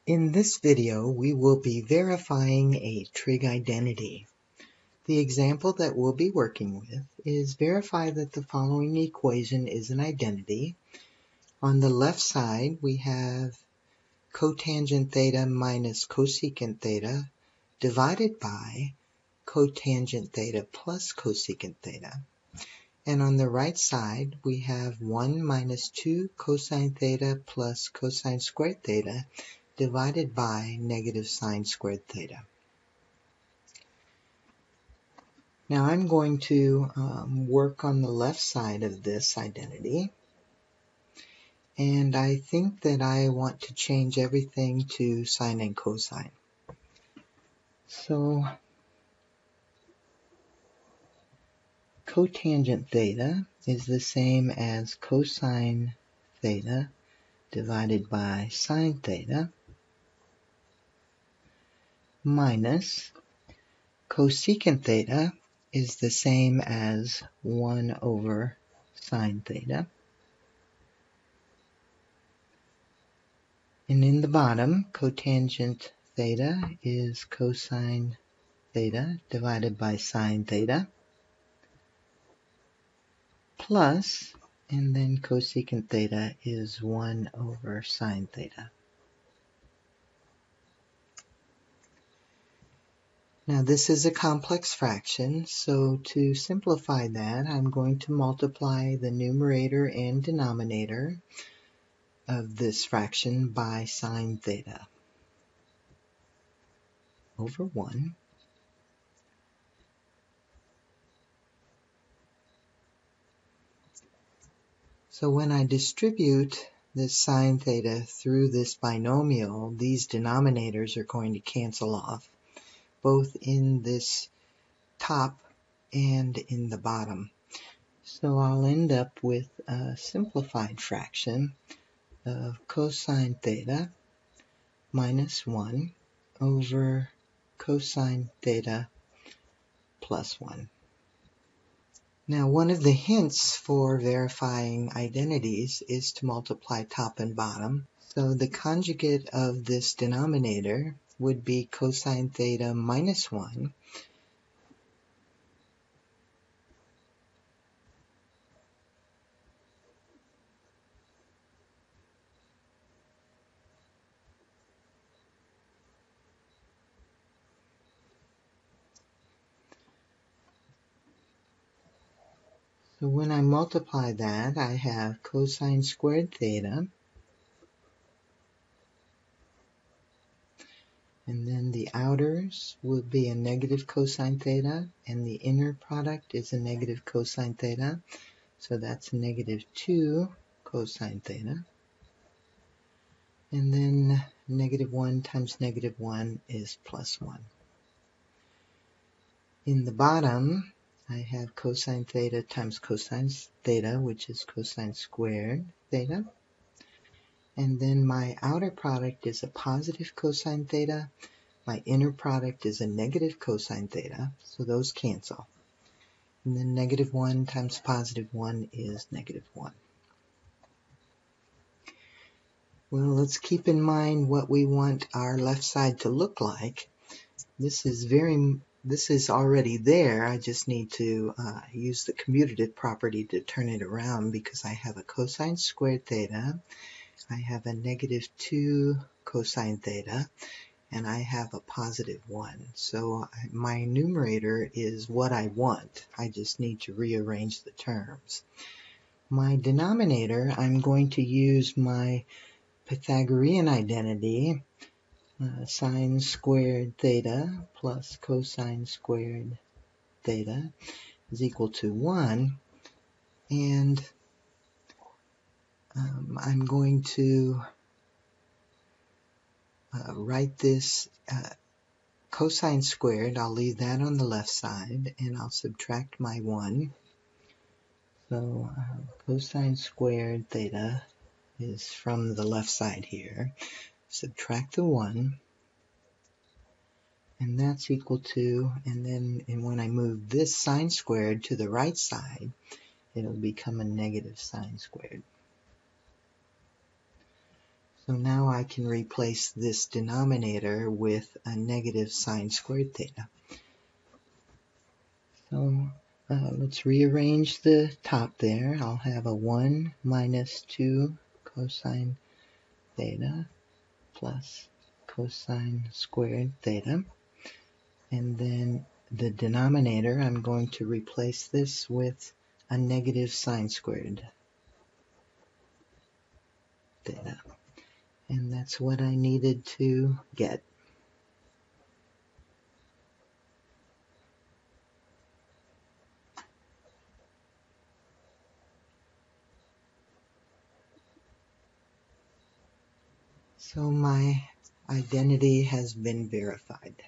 In this video, we will be verifying a trig identity. The example that we'll be working with is verify that the following equation is an identity. On the left side, we have cotangent theta minus cosecant theta divided by cotangent theta plus cosecant theta. And on the right side, we have 1 minus 2 cosine theta plus cosine squared theta divided by negative sine squared theta. Now I'm going to work on the left side of this identity, and I think that I want to change everything to sine and cosine. So cotangent theta is the same as cosine theta divided by sine theta minus cosecant theta is the same as 1 over sine theta. And in the bottom, cotangent theta is cosine theta divided by sine theta plus, and then cosecant theta is 1 over sine theta. Now this is a complex fraction, so to simplify that, I'm going to multiply the numerator and denominator of this fraction by sine theta over 1. So when I distribute this sine theta through this binomial, these denominators are going to cancel off, both in this top and in the bottom. So I'll end up with a simplified fraction of cosine theta minus 1 over cosine theta plus 1. Now, one of the hints for verifying identities is to multiply top and bottom. So the conjugate of this denominator would be cosine theta minus 1 So when I multiply that, I have cosine squared theta, and then the outers will be a negative cosine theta, and the inner product is a negative cosine theta, so that's negative 2 cosine theta. And then negative 1 times negative 1 is plus 1. In the bottom, I have cosine theta times cosine theta, which is cosine squared theta. And then my outer product is a positive cosine theta. My inner product is a negative cosine theta, so those cancel. And then negative 1 times positive 1 is negative 1. Well, let's keep in mind what we want our left side to look like. This is already there. I just need to use the commutative property to turn it around because I have a cosine squared theta, I have a negative 2 cosine theta, and I have a positive 1. So my numerator is what I want. I just need to rearrange the terms. My denominator, I'm going to use my Pythagorean identity, sine squared theta plus cosine squared theta is equal to 1, and I'm going to write this cosine squared. I'll leave that on the left side, and I'll subtract my 1. So cosine squared theta is from the left side here. Subtract the 1, and that's equal to, and then when I move this sine squared to the right side, it'll become a negative sine squared. So now I can replace this denominator with a negative sine squared theta. So let's rearrange the top there. I'll have a 1 minus 2 cosine theta plus cosine squared theta. And then the denominator, I'm going to replace this with a negative sine squared theta. And that's what I needed to get. So my identity has been verified.